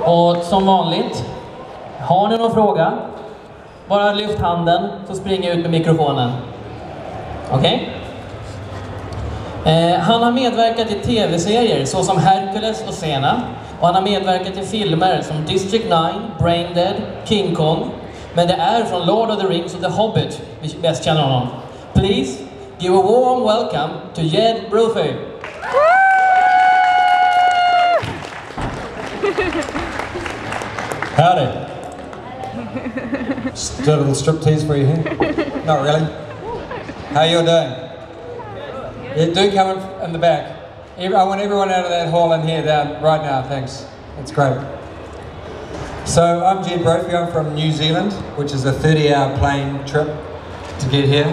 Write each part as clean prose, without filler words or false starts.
Och som vanligt, har ni någon fråga, bara lyft handen så springer jag ut med mikrofonen. Okej? Han har medverkat i tv-serier såsom Hercules och Xena. Och han har medverkat i filmer som District 9, Brain Dead, King Kong. Men det är från Lord of the Rings och The Hobbit vi bäst känner honom. Please give a warm welcome to Jed Brophy. Howdy. Just do a little striptease for you here. Not really. How you doing? Yeah, do come in the back. I want everyone out of that hall in here down right now, thanks. That's great. So I'm Jed Brophy, I'm from New Zealand, which is a 30-hour plane trip to get here.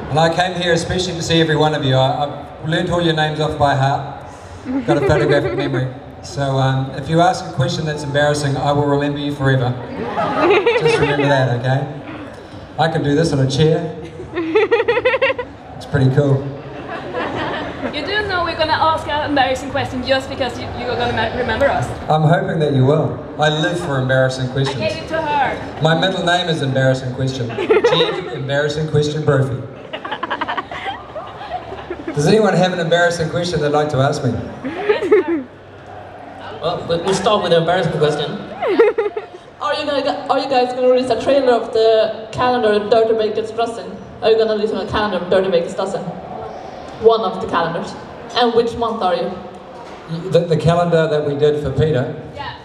And I came here especially to see every one of you. I've learned all your names off by heart. Got a photographic memory. So if you ask a question that's embarrassing, I will remember you forever. Just remember that, okay? I can do this on a chair. It's pretty cool. You do know we're going to ask an embarrassing question just because you're going to remember us. I'm hoping that you will. I live for embarrassing questions. I gave it to her. My middle name is Embarrassing Question. Jed Embarrassing Question Brophy. Does anyone have an embarrassing question they'd like to ask me? Well, we'll start with the embarrassing question. Are you guys going to release a trailer of the calendar Dirty Baker's Dozen? Are you going to release a calendar of Dirty Baker's Dozen? One of the calendars. And which month are you? The calendar that we did for Peter? Yeah.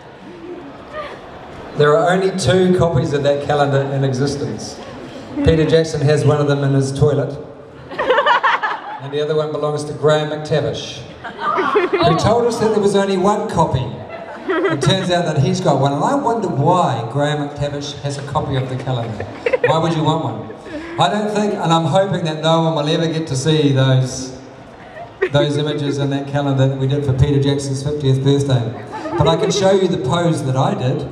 There are only 2 copies of that calendar in existence. Peter Jackson has one of them in his toilet. And the other one belongs to Graham McTavish, who told us that there was only 1 copy. It turns out that he's got one, and I wonder why Graham McTavish has a copy of the calendar. Why would you want one? I don't think, and I'm hoping that no one will ever get to see those images in that calendar that we did for Peter Jackson's 50th birthday. But I can show you the pose that I did.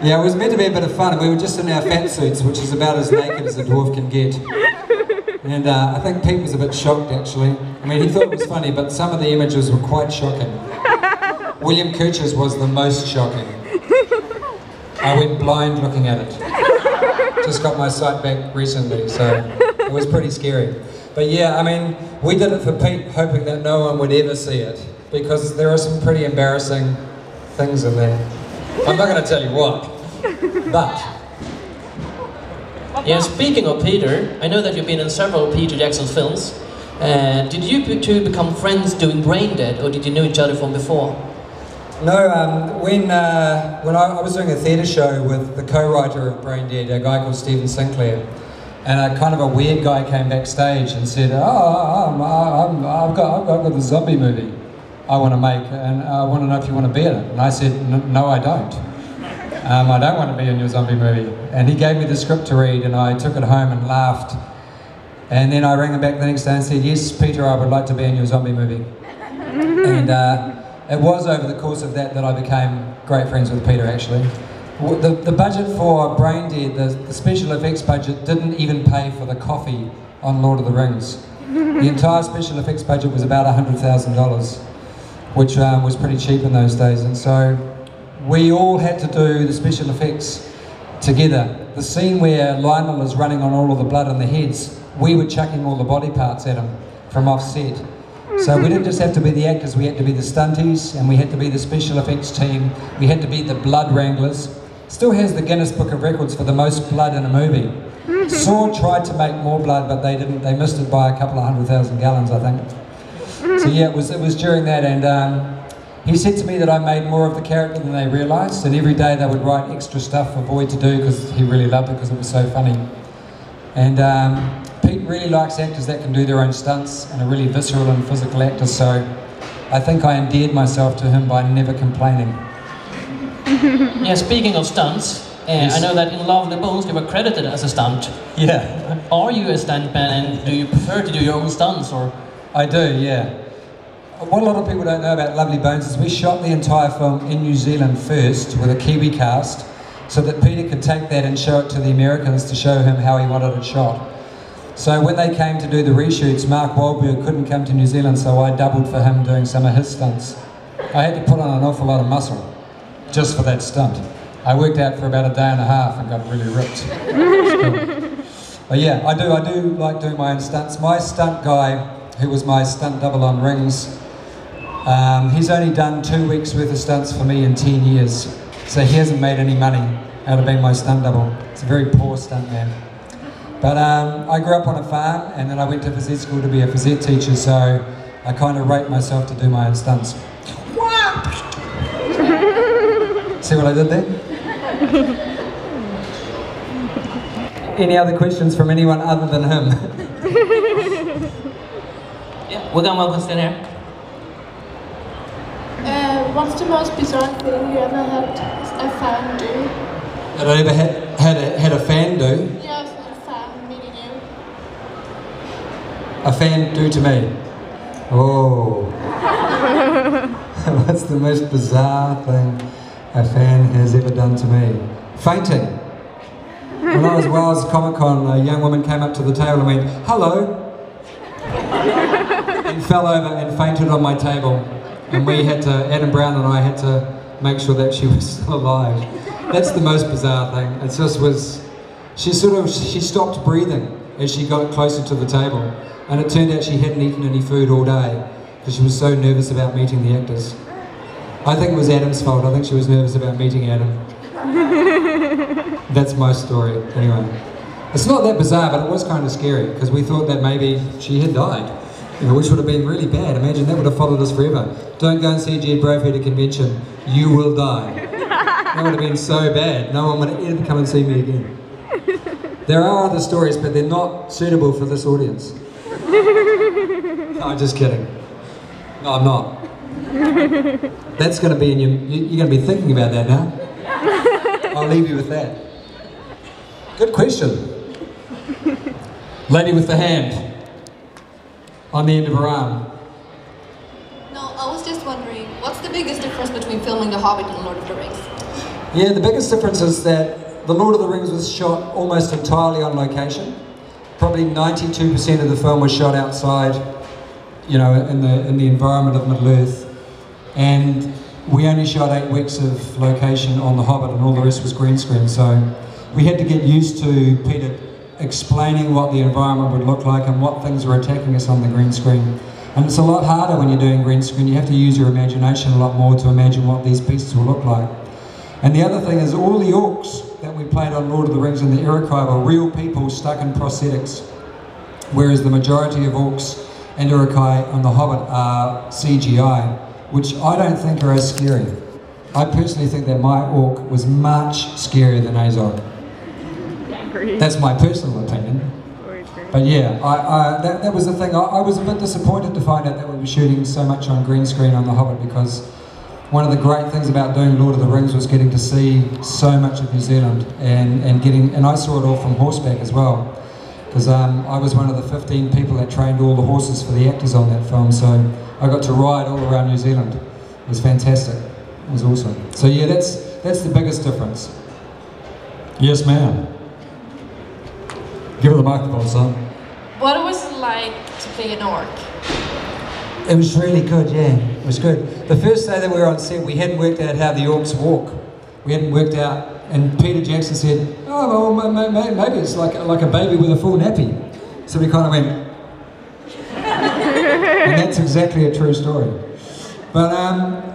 Yeah, it was meant to be a bit of fun. We were just in our fat suits, which is about as naked as a dwarf can get. And I think Pete was a bit shocked, actually. I mean, he thought it was funny, but some of the images were quite shocking. William Kircher's was the most shocking. I went blind looking at it. Just got my sight back recently, so it was pretty scary. But yeah, I mean, we did it for Pete, hoping that no one would ever see it, because there are some pretty embarrassing things in there. I'm not going to tell you what, but... Yeah, speaking of Peter, I know that you've been in several Peter Jackson's films. Did you two become friends doing Brain Dead, or did you know each other from before? No, when I was doing a theatre show with the co-writer of Brain Dead, a guy called Stephen Sinclair, and a kind of a weird guy came backstage and said, I've got the zombie movie I want to make, and I want to know if you want to be in it. And I said, no, I don't. I don't want to be in your zombie movie. And he gave me the script to read, and I took it home and laughed. And then I rang him back the next day and said, yes, Peter, I would like to be in your zombie movie. And it was over the course of that I became great friends with Peter, actually. The budget for Brain Dead, the special effects budget, didn't even pay for the coffee on Lord of the Rings. The entire special effects budget was about $100,000, which was pretty cheap in those days. And so we all had to do the special effects together. The scene where Lionel is running on all of the blood on the heads, we were chucking all the body parts at him from offset. So we didn't just have to be the actors, we had to be the stunties, and we had to be the special effects team, we had to be the blood wranglers. Still has the Guinness Book of Records for the most blood in a movie. Saw tried to make more blood, but they didn't, they missed it by a couple of 100,000 gallons, I think. So yeah, it was during that, and he said to me that I made more of the character than they realised, and every day they would write extra stuff for Boyd to do because he really loved it because it was so funny. And Pete really likes actors that can do their own stunts and are really visceral and physical actors, so I think I endeared myself to him by never complaining. Yeah, speaking of stunts, yes. I know that in Love the Bones you were credited as a stunt. Yeah. Are you a stuntman, and do you prefer to do your own stunts, or? I do, yeah. What a lot of people don't know about Lovely Bones is we shot the entire film in New Zealand first with a Kiwi cast, so that Peter could take that and show it to the Americans to show him how he wanted it shot. So when they came to do the reshoots, Mark Wahlberg couldn't come to New Zealand, so I doubled for him doing some of his stunts. I had to put on an awful lot of muscle just for that stunt. I worked out for about a day and a half and got really ripped. But yeah, I do like doing my own stunts. My stunt guy, who was my stunt double on Rings, he's only done 2 weeks worth of stunts for me in 10 years. So he hasn't made any money out of being my stunt double. It's a very poor stunt man. But I grew up on a farm, and then I went to phys ed school to be a phys ed teacher, so I kind of rate myself to do my own stunts. See what I did there? Any other questions from anyone other than him? Yeah, we got one question here. What's the most bizarre thing you ever had a fan do? That I ever had a fan do? Yes, a fan meeting you. A fan do to me? Oh. What's the most bizarre thing a fan has ever done to me? Fainting. When I was at Wales Comic Con, a young woman came up to the table and went, "Hello," and fell over and fainted on my table. And we had to, Adam Brown and I had to make sure that she was still alive. That's the most bizarre thing. It just was, she stopped breathing as she got closer to the table. And it turned out she hadn't eaten any food all day because she was so nervous about meeting the actors. I think it was Adam's fault. I think she was nervous about meeting Adam. That's my story, anyway. It's not that bizarre, but it was kind of scary because we thought that maybe she had died. You know, which would have been really bad. Imagine that would have followed us forever. Don't go and see Jed Brophy at a convention. You will die. That would have been so bad. No one would ever come and see me again. There are other stories, but they're not suitable for this audience. No, I'm just kidding. No, I'm not. That's going to be in your... You're going to be thinking about that now. I'll leave you with that. Good question. Lady with the hand. On the end of her arm. No, I was just wondering, what's the biggest difference between filming The Hobbit and Lord of the Rings? Yeah, the biggest difference is that The Lord of the Rings was shot almost entirely on location. Probably 92% of the film was shot outside, you know, in the environment of Middle Earth. And we only shot 8 weeks of location on The Hobbit, and all the rest was green screen. So we had to get used to Peter explaining what the environment would look like and what things were attacking us on the green screen. And it's a lot harder when you're doing green screen. You have to use your imagination a lot more to imagine what these beasts will look like. And the other thing is all the orcs that we played on Lord of the Rings and the Iroquois were real people stuck in prosthetics, whereas the majority of orcs and Iroquois on The Hobbit are CGI, which I don't think are as scary. I personally think that my orc was much scarier than Azog. That's my personal opinion. But yeah, that was the thing. I was a bit disappointed to find out that we were shooting so much on green screen on The Hobbit, because one of the great things about doing Lord of the Rings was getting to see so much of New Zealand and I saw it all from horseback as well, because I was one of the 15 people that trained all the horses for the actors on that film, so I got to ride all around New Zealand. It was fantastic. It was awesome. So yeah, that's the biggest difference. Yes, ma'am. Give her the microphone, son. What was it like to play an orc? It was really good, yeah. It was good. The first day that we were on set, we hadn't worked out how the orcs walk. We hadn't worked out, and Peter Jackson said, "Oh, well, maybe it's like a baby with a full nappy." So we kind of went, and that's exactly a true story. But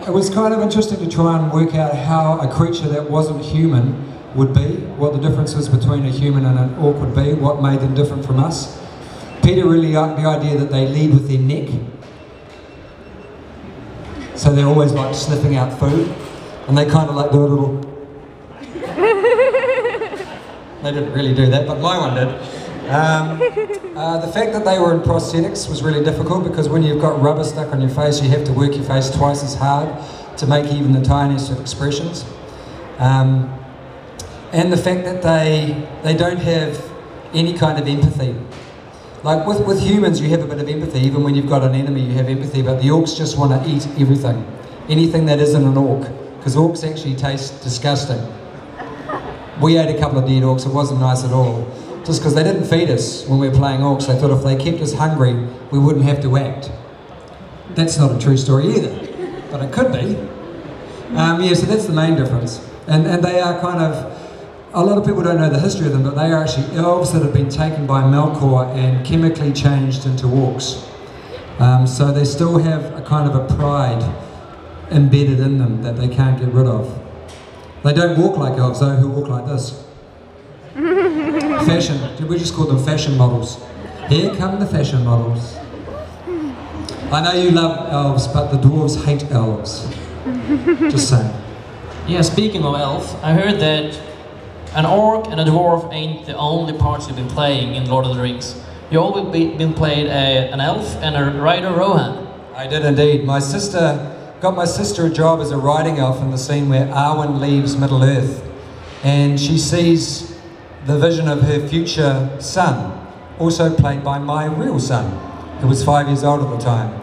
it was kind of interesting to try and work out how a creature that wasn't human would be, what the differences between a human and an orc would be, what made them different from us. Peter really liked the idea that they lead with their neck. So they're always like sniffing out food, and they kind of like do a little... They didn't really do that, but my one did. The fact that they were in prosthetics was really difficult, because when you've got rubber stuck on your face, you have to work your face twice as hard to make even the tiniest of expressions. And the fact that they don't have any kind of empathy. Like with humans, you have a bit of empathy. Even when you've got an enemy, you have empathy, but the orcs just want to eat everything. Anything that isn't an orc, because orcs actually taste disgusting. We ate a couple of dead orcs, it wasn't nice at all. just because they didn't feed us when we were playing orcs. They thought if they kept us hungry, we wouldn't have to act. That's not a true story either, but it could be. Yeah, so that's the main difference. And they are kind of, a lot of people don't know the history of them, but they are actually elves that have been taken by Melkor and chemically changed into orcs. So they still have a kind of a pride embedded in them that they can't get rid of. They don't walk like elves though, who walk like this. Fashion, we just call them fashion models. Here come the fashion models. I know you love elves, but the dwarves hate elves. Just saying. Yeah, speaking of elf, I heard that an orc and a dwarf ain't the only parts you've been playing in Lord of the Rings. You always been played an elf and a rider Rohan. I did indeed. Got my sister a job as a riding elf in the scene where Arwen leaves Middle-earth, and she sees the vision of her future son, also played by my real son, who was 5 years old at the time.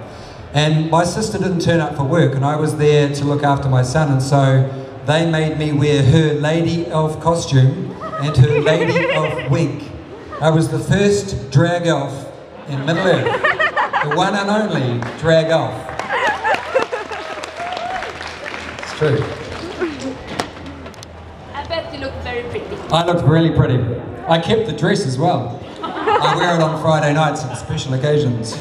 And my sister didn't turn up for work, and I was there to look after my son, and so they made me wear her lady elf costume and her lady elf wig. I was the first drag elf in Middle-earth, the one and only drag elf. It's true. I bet you look very pretty. I looked really pretty. I kept the dress as well. I wear it on Friday nights at special occasions.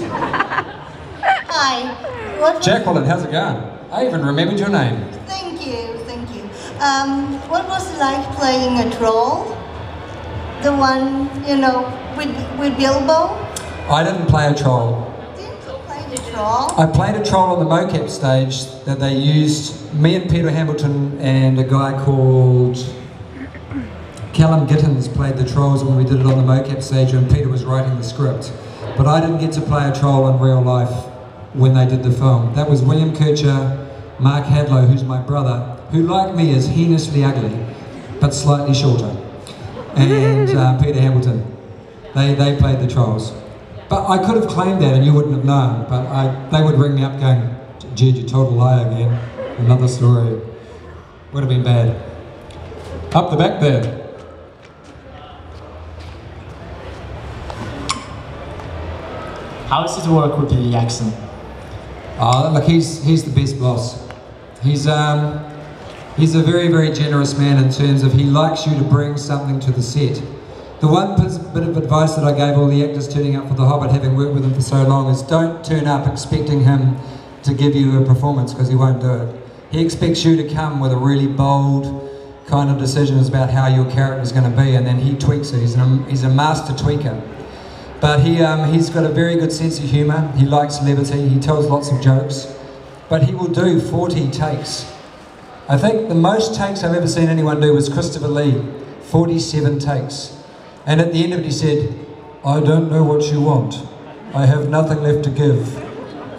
Hi. What Jacqueline, how's it going? I even remembered your name. Thank you, thank you. What was it like playing a troll? The one, you know, with Bilbo? I didn't play a troll. Didn't you play the troll? I played a troll on the mocap stage that they used, me and Peter Hamilton and a guy called Callum Gittins played the trolls when we did it on the mocap stage and Peter was writing the script. But I didn't get to play a troll in real life when they did the film. That was William Kircher, Mark Hadlow, who's my brother, who like me is heinously ugly, but slightly shorter, and Peter Hamilton. They played the trolls. But I could have claimed that and you wouldn't have known, but they would ring me up going, Jed, you told a lie again. Another story. Would have been bad. Up the back there. How does it work with Peter Jackson? Look, he's the best boss. He's a very, very generous man in terms of he likes you to bring something to the set. The one bit of advice that I gave all the actors turning up for The Hobbit, having worked with him for so long, is don't turn up expecting him to give you a performance, because he won't do it. He expects you to come with a really bold kind of decisions about how your character is going to be, and then he tweaks it. He's a master tweaker. But he's got a very good sense of humour. He likes levity. He tells lots of jokes. But he will do 40 takes. I think the most takes I've ever seen anyone do was Christopher Lee, 47 takes. And at the end of it he said, I don't know what you want. I have nothing left to give.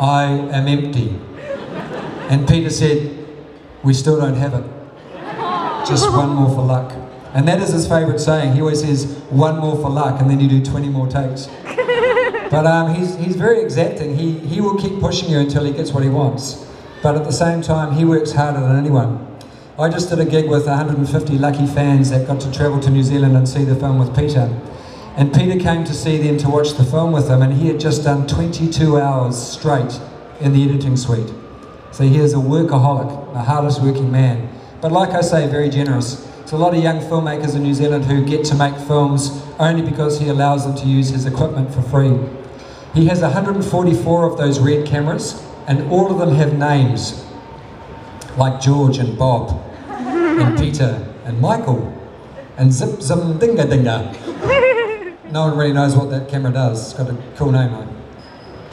I am empty. And Peter said, we still don't have it. Just one more for luck. And that is his favourite saying. He always says, one more for luck, and then you do 20 more takes. But he's very exacting. He will keep pushing you until he gets what he wants. But at the same time, he works harder than anyone. I just did a gig with 150 lucky fans that got to travel to New Zealand and see the film with Peter. And Peter came to see them to watch the film with them, and he had just done 22 hours straight in the editing suite. So he is a workaholic, the hardest working man. But like I say, very generous. There's a lot of young filmmakers in New Zealand who get to make films only because he allows them to use his equipment for free. He has 144 of those red cameras, and all of them have names, like George and Bob, and Peter, and Michael, and Zip Zim Dinga Dinga. No one really knows what that camera does. It's got a cool name on it.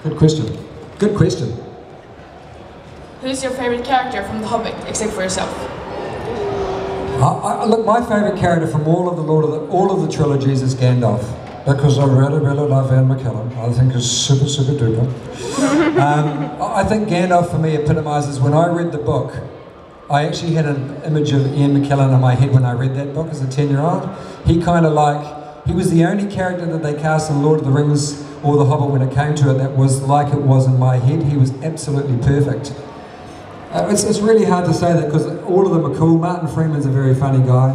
Good question. Good question. Who's your favourite character from The Hobbit, except for yourself? Look, my favourite character from all of the trilogies is Gandalf, because I really, really love Ian McKellen. I think he's super, super duper. I think Gandalf for me epitomises, when I read the book, I actually had an image of Ian McKellen in my head when I read that book as a 10-year-old. He was the only character that they cast in Lord of the Rings or The Hobbit when it came to it that was like it was in my head. He was absolutely perfect. It's really hard to say that because all of them are cool. Martin Freeman's a very funny guy.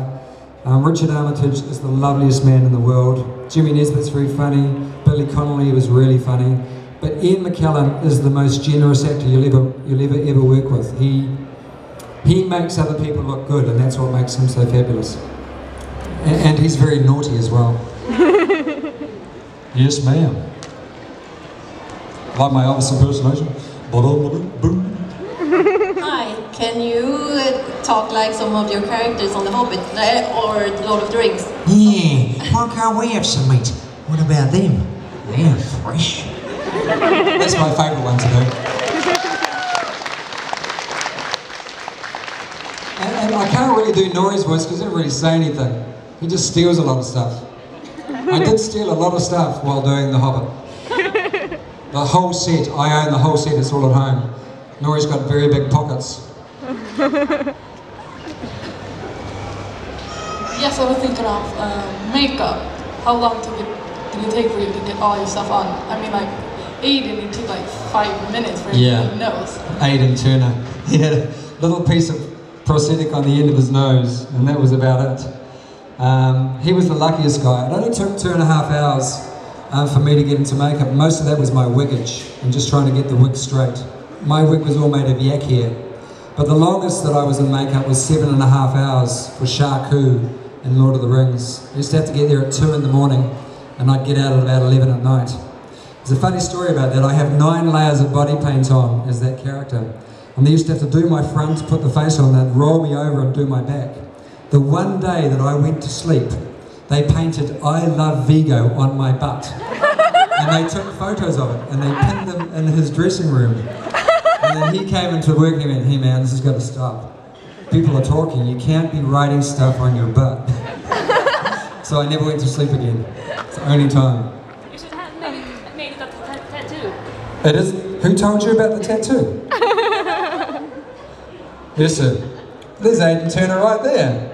Richard Armitage is the loveliest man in the world. Jimmy Nesbitt's very funny. Billy Connolly was really funny. But Ian McKellen is the most generous actor you'll ever work with. He makes other people look good, and that's what makes him so fabulous. And he's very naughty as well. Yes, ma'am. Like my Elvis impersonation. Hi, can you talk like some of your characters on The Hobbit or Lord of the Rings? Yeah, why can't we have some meat? What about them? They're fresh. That's my favourite one to do. And I can't really do Nori's voice because he doesn't really say anything. He just steals a lot of stuff. I did steal a lot of stuff while doing The Hobbit. The whole set, I own the whole set, it's all at home. Nori's got very big pockets. Yes, I was thinking of makeup. How long did it take for you to get all your stuff on? I mean, like, Aiden, it took like 5 minutes for him to get his nose. Aidan Turner. He had a little piece of prosthetic on the end of his nose, and that was about it. He was the luckiest guy. It only took 2.5 hours for me to get into makeup. Most of that was my wiggage and just trying to get the wig straight. My wig was all made of yak hair. But the longest that I was in makeup was 7.5 hours for Shaku in Lord of the Rings. I used to have to get there at 2 in the morning, and I'd get out at about 11 at night. There's a funny story about that. I have 9 layers of body paint on as that character. And they used to have to do my front, put the face on, then roll me over and do my back. The one day that I went to sleep, they painted I Love Vigo on my butt. And they took photos of it and they pinned them in his dressing room. And then he came into work and he went, hey man, this has got to stop. People are talking, you can't be writing stuff on your butt. So I never went to sleep again. It's the only time. You should have made it a tattoo. It is. Who told you about the tattoo? Yes sir. There's Aidan Turner right there.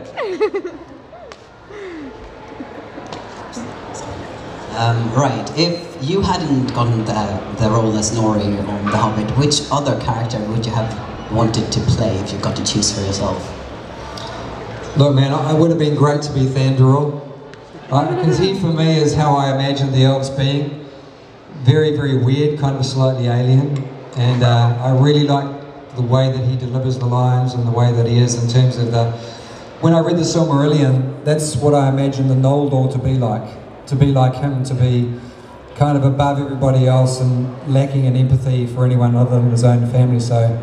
Right, if you hadn't gotten the role as Nori on The Hobbit, which other character would you have wanted to play if you got to choose for yourself? Look man, it would have been great to be Thranduil. Because he for me is how I imagine the elves being. Very, very weird, kind of slightly alien. And I really like the way that he delivers the lines and the way that he is in terms of the... When I read the Silmarillion, that's what I imagine the Noldor to be like. To be like him, to be kind of above everybody else and lacking in empathy for anyone other than his own family. So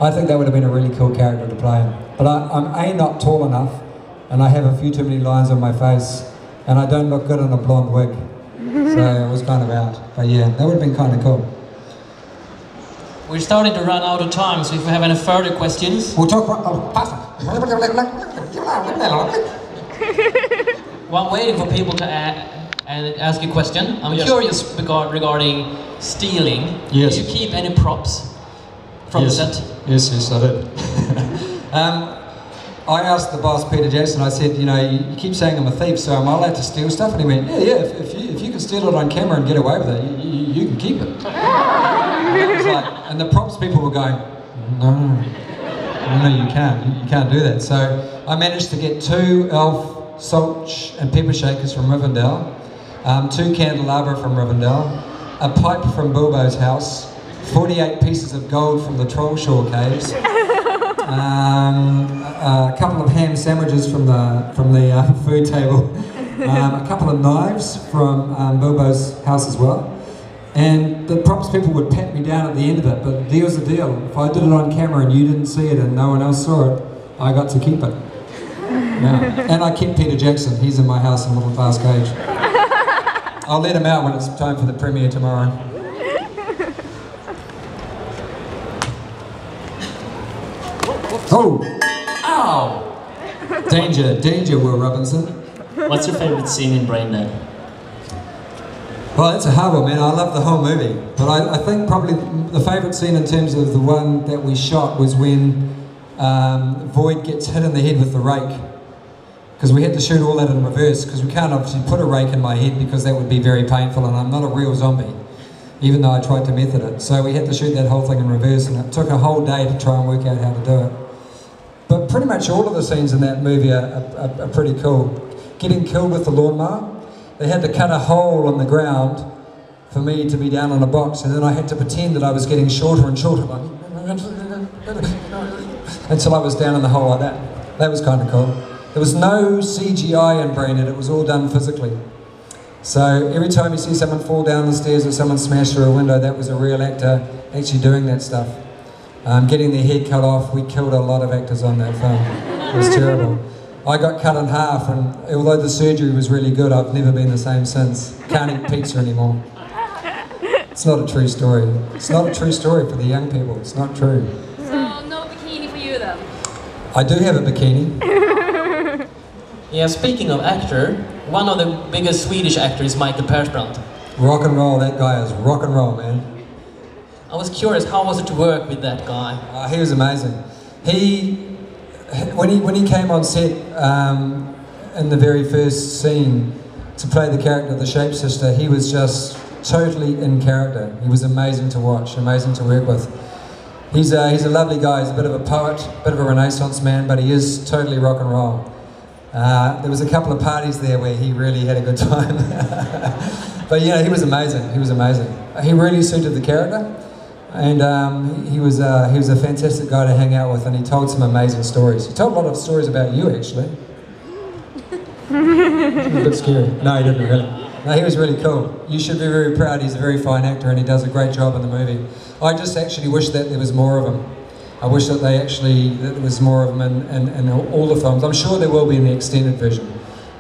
I think that would have been a really cool character to play. But I'm A, not tall enough, and I have a few too many lines on my face, and I don't look good in a blonde wig. So it was kind of out. But yeah, that would have been kind of cool. We're starting to run out of time, so if we have any further questions... We'll talk about... While waiting for people to ask a question, I'm curious regarding stealing. Yes. Did you keep any props from the set? Yes, I did. I asked the boss, Peter Jackson, I said, you know, you keep saying I'm a thief, so am I allowed to steal stuff? And he went, yeah, if you can steal it on camera and get away with it, you can keep it. And the props people were going, no, you can't do that. So I managed to get 2 elf salt and pepper shakers from Rivendell, 2 candelabra from Rivendell, a pipe from Bilbo's house, 48 pieces of gold from the Trollshore caves, a couple of ham sandwiches from the food table, a couple of knives from Bilbo's house as well. And the props people would pat me down at the end of it, but deal's the deal. If I did it on camera and you didn't see it and no one else saw it, I got to keep it. Yeah. And I kept Peter Jackson, he's in my house in a little glass cage. I'll let him out when it's time for the premiere tomorrow. Oh! Ow! Danger, Will Robinson. What's your favourite scene in Braindead? Well, that's a hard one, man. I love the whole movie. But I think probably the favourite scene in terms of the one that we shot was when Void gets hit in the head with the rake. Because we had to shoot all that in reverse, because we can't obviously put a rake in my head because that would be very painful and I'm not a real zombie, even though I tried to method it. So we had to shoot that whole thing in reverse and it took a whole day to try and work out how to do it. But pretty much all of the scenes in that movie are pretty cool. Getting killed with the lawnmower, they had to cut a hole in the ground for me to be down on a box, and then I had to pretend that I was getting shorter and shorter, like, until I was down in the hole like that. That was kind of cool. There was no CGI in Braindead, it was all done physically. So every time you see someone fall down the stairs or someone smash through a window, that was a real actor actually doing that stuff. Getting their head cut off, we killed a lot of actors on that film. It was terrible. I got cut in half, and although the surgery was really good, I've never been the same since. Can't eat pizza anymore. It's not a true story. It's not a true story for the young people. It's not true. So, no bikini for you then? I do have a bikini. Yeah, speaking of actor, one of the biggest Swedish actors is Michael Persbrandt. Rock and roll, that guy is rock and roll, man. I was curious, how was it to work with that guy? He was amazing. When he came on set in the very first scene to play the character of the Shapeshifter, he was just totally in character. He was amazing to watch, amazing to work with. He's a lovely guy. He's a bit of a poet, a bit of a Renaissance man, but he is totally rock and roll. There was a couple of parties there where he really had a good time. But yeah, he was amazing. He was amazing. He really suited the character. And he was a fantastic guy to hang out with, and he told some amazing stories. He told a lot of stories about you, actually. A bit scary. No, he didn't really. No, he was really cool. You should be very proud. He's a very fine actor, and he does a great job in the movie. I just actually wish that there was more of him. I wish that there was more of him in all the films. I'm sure there will be in the extended version.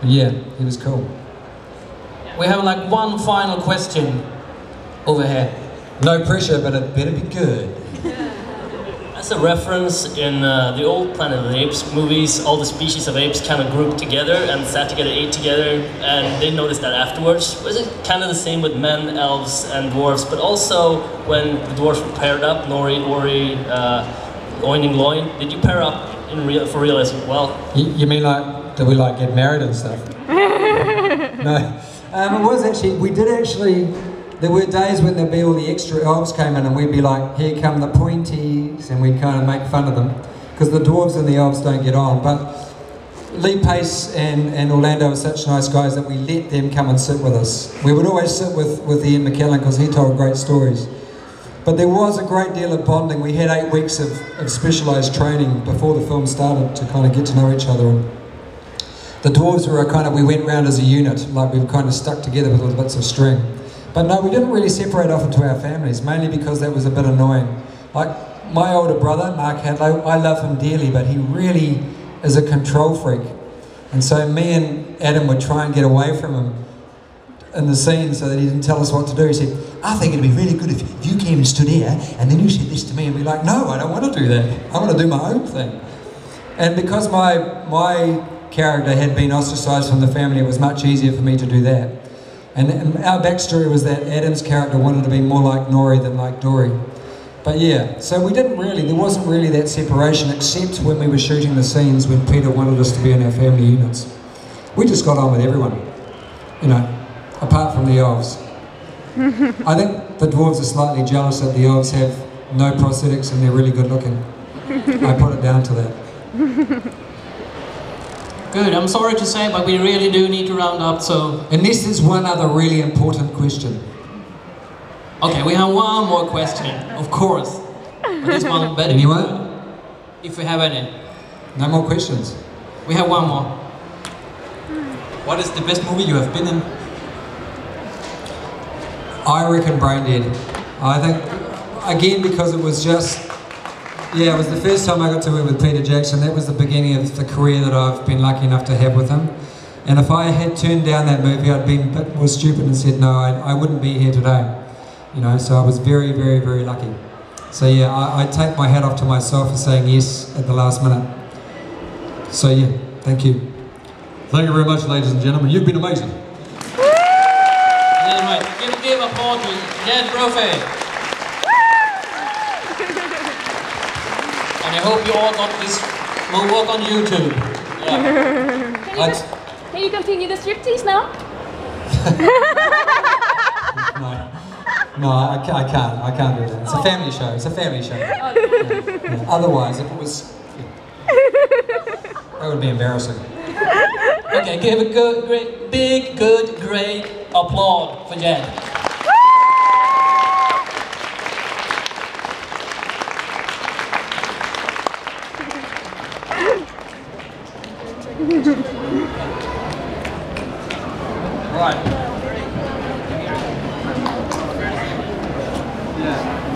But yeah, he was cool. We have like one final question over here. No pressure, but it better be good. As a reference, in the old Planet of the Apes movies, all the species of apes kind of grouped together and sat together, ate together, and they noticed that afterwards. Was it kind of the same with men, elves, and dwarves? But also, when the dwarves were paired up, Nori, Ori, Oining Loin, did you pair up for real as well? You mean like, did we like get married and stuff? No. It was actually, we did actually. There were days when there'd be all the extra elves came in and we'd be like, here come the pointies, and we'd kind of make fun of them because the dwarves and the elves don't get on. But Lee Pace and Orlando are such nice guys that we let them come and sit with us. We would always sit with Ian McKellen because he told great stories. But there was a great deal of bonding. We had 8 weeks of specialised training before the film started to kind of get to know each other. And the dwarves were we went round as a unit, like we were kind of stuck together with little bits of string. But no, we didn't really separate off into our families, mainly because that was a bit annoying. Like, my older brother, Mark Hadlow, I love him dearly, but he really is a control freak. And so me and Adam would try and get away from him in the scene so that he didn't tell us what to do. He said, I think it'd be really good if you came and stood here, and then you said this to me, and be like, no, I don't want to do that. I want to do my own thing. And because my character had been ostracised from the family, it was much easier for me to do that. And our backstory was that Adam's character wanted to be more like Nori than like Dory. But yeah, so there wasn't really that separation, except when we were shooting the scenes when Peter wanted us to be in our family units. We just got on with everyone, you know, apart from the elves. I think the dwarves are slightly jealous that the elves have no prosthetics and they're really good looking. I put it down to that. Good, I'm sorry to say, but we really do need to round up, so... Unless there's one other really important question. Okay, we have one more question, of course. But this one better be Anyone? good, if we have any. No more questions. We have one more. What is the best movie you have been in? I reckon Braindead. I think, again, because it was just... Yeah, it was the first time I got to work with Peter Jackson. That was the beginning of the career that I've been lucky enough to have with him. And if I had turned down that movie, I'd been a bit more stupid and said no, I wouldn't be here today. You know, so I was very, very, very lucky. So yeah, I take my hat off to myself for saying yes at the last minute. So yeah, thank you. Thank you very much, ladies and gentlemen. You've been amazing. Anyway, give applause to Jed Brophy. And I hope you all got this moonwalk on YouTube. Yeah. Can you continue the striptease now? No, I can't do that. It's a family show. It's a family show. Yeah. Otherwise, if it was... Yeah. That would be embarrassing. Okay, give a good, great, big, good, great applaud for Jed. Right. Yeah.